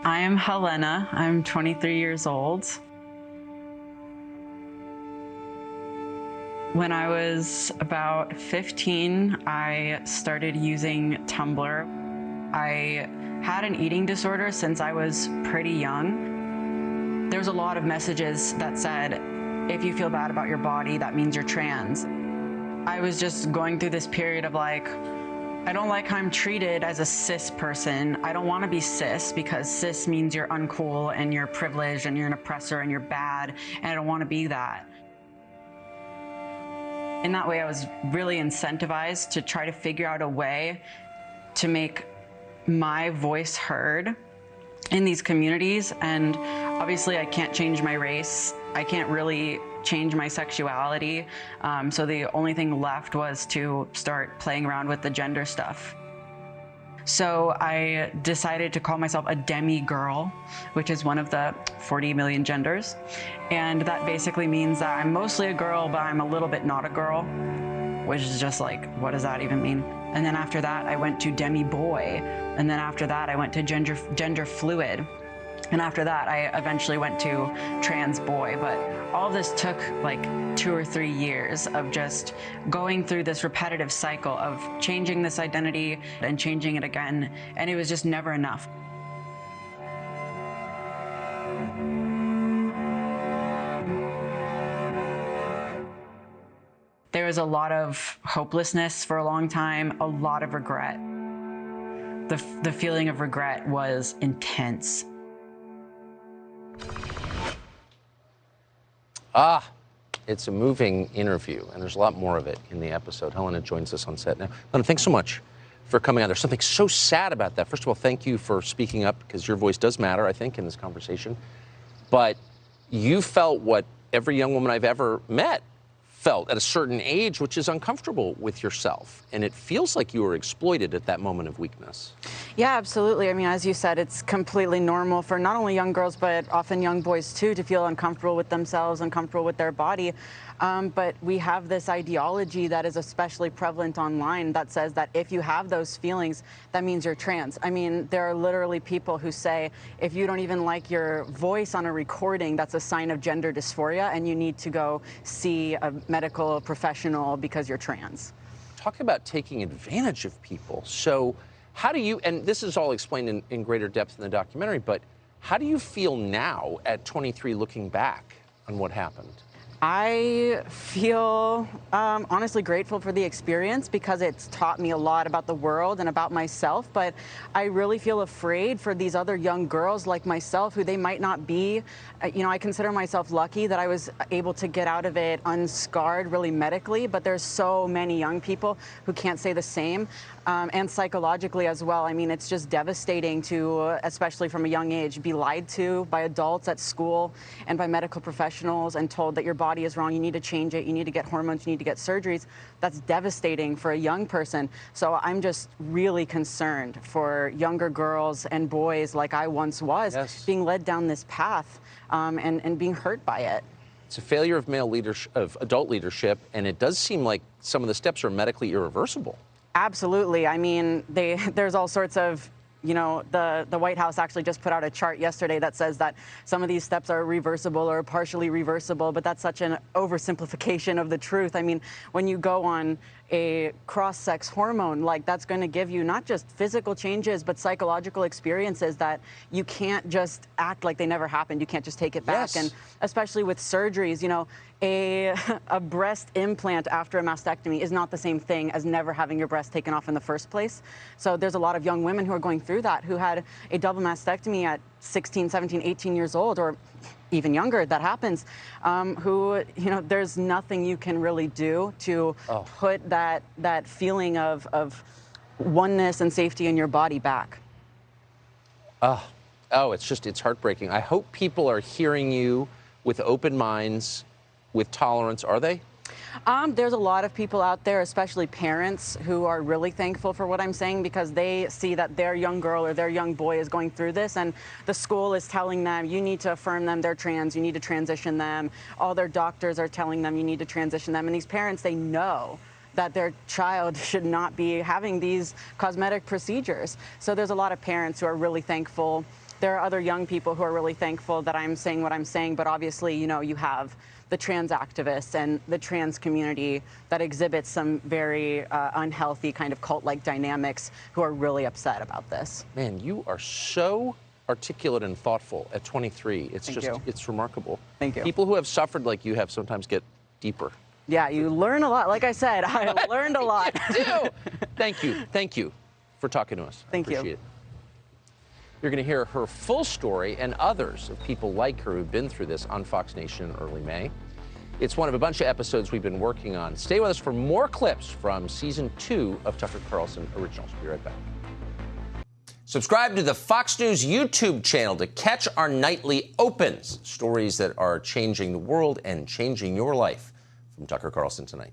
I am Helena. I'm 23 years old. When I was about 15, I started using Tumblr. I had an eating disorder since I was pretty young. There was a lot of messages that said, if you feel bad about your body, that means you're trans. I was just going through this period of like, I don't like how I'm treated as a cis person. I don't want to be cis because cis means you're uncool and you're privileged and you're an oppressor and you're bad, and I don't want to be that. In that way, I was really incentivized to try to figure out a way to make my voice heard in these communities. And obviously I can't change my race. I can't really change my sexuality. So the only thing left was to start playing around with the gender stuff. So I decided to call myself a demi-girl, which is one of the 40 million genders. And that basically means that I'm mostly a girl, but I'm a little bit not a girl, which is just like, what does that even mean? And then after that, I went to demi-boy. And then after that, I went to gender fluid. And after that, I eventually went to trans boy. But all this took like 2 or 3 years of just going through this repetitive cycle of changing this identity and changing it again. And it was just never enough. There was a lot of hopelessness for a long time, a lot of regret. The feeling of regret was intense. It's a moving interview, and there's a lot more of it in the episode. Helena joins us on set now. Helena, thanks so much for coming on. There's something so sad about that. First of all, thank you for speaking up, because your voice does matter, I think, in this conversation. But you felt what every young woman I've ever met felt at a certain age, which is uncomfortable with yourself. And it feels like you were exploited at that moment of weakness. Yeah, absolutely. I mean, as you said, it's completely normal for not only young girls, but often young boys too, to feel uncomfortable with themselves, uncomfortable with their body. But we have this ideology that is especially prevalent online that says that if you have those feelings, that means you're trans. I mean, there are literally people who say, if you don't even like your voice on a recording, that's a sign of gender dysphoria, and you need to go see a medical professional because you're trans. Talk about taking advantage of people. So how do you, and this is all explained in greater depth in the documentary, but how do you feel now at 23 looking back on what happened? I feel honestly grateful for the experience because it's taught me a lot about the world and about myself, but I really feel afraid for these other young girls like myself who they might not be. You know, I consider myself lucky that I was able to get out of it unscarred really medically, but there's so many young people who can't say the same. And psychologically as well. I mean, it's just devastating to, especially from a young age, be lied to by adults at school and by medical professionals and told that your body is wrong, you need to change it, you need to get hormones, you need to get surgeries. That's devastating for a young person. So I'm just really concerned for younger girls and boys like I once was, yes, being led down this path and being hurt by it. It's a failure of male leadership, of adult leadership, and it does seem like some of the steps are medically irreversible. Absolutely. I mean, there's all sorts of, you know, the White House actually just put out a chart yesterday that says that some of these steps are reversible or partially reversible, but that's such an oversimplification of the truth. I mean, when you go on a cross-sex hormone, like that's going to give you not just physical changes, but psychological experiences that you can't just act like they never happened. You can't just take it back. Yes. And especially with surgeries, you know, a breast implant after a mastectomy is not the same thing as never having your breast taken off in the first place. So there's a lot of young women who are going through that, who had a double mastectomy at 16, 17, 18 years old, or even younger, that happens, who, you know, there's nothing you can really do to put that feeling of oneness and safety in your body back. It's heartbreaking. I hope people are hearing you with open minds, with tolerance. Are they? There's a lot of people out there, especially parents, who are really thankful for what I'm saying because they see that their young girl or their young boy is going through this, and the school is telling them, you need to affirm them, they're trans, you need to transition them. All their doctors are telling them you need to transition them. And these parents, they know that their child should not be having these cosmetic procedures. So there's a lot of parents who are really thankful there are other young people who are really thankful that I'm saying what I'm saying, but obviously, you know, you have the trans activists and the trans community that exhibits some very unhealthy kind of cult-like dynamics who are really upset about this. Man, you are so articulate and thoughtful at 23. It's Thank you. It's remarkable. Thank you. People who have suffered like you have sometimes get deeper. Yeah, you learn a lot. Like I said, I learned a lot. You do. Thank you for talking to us. Thank you. I appreciate it. You're going to hear her full story and others of people like her who've been through this on Fox Nation in early May. It's one of a bunch of episodes we've been working on. Stay with us for more clips from season 2 of Tucker Carlson Originals. Be right back. Subscribe to the Fox News YouTube channel to catch our nightly opens, stories that are changing the world and changing your life. From Tucker Carlson tonight.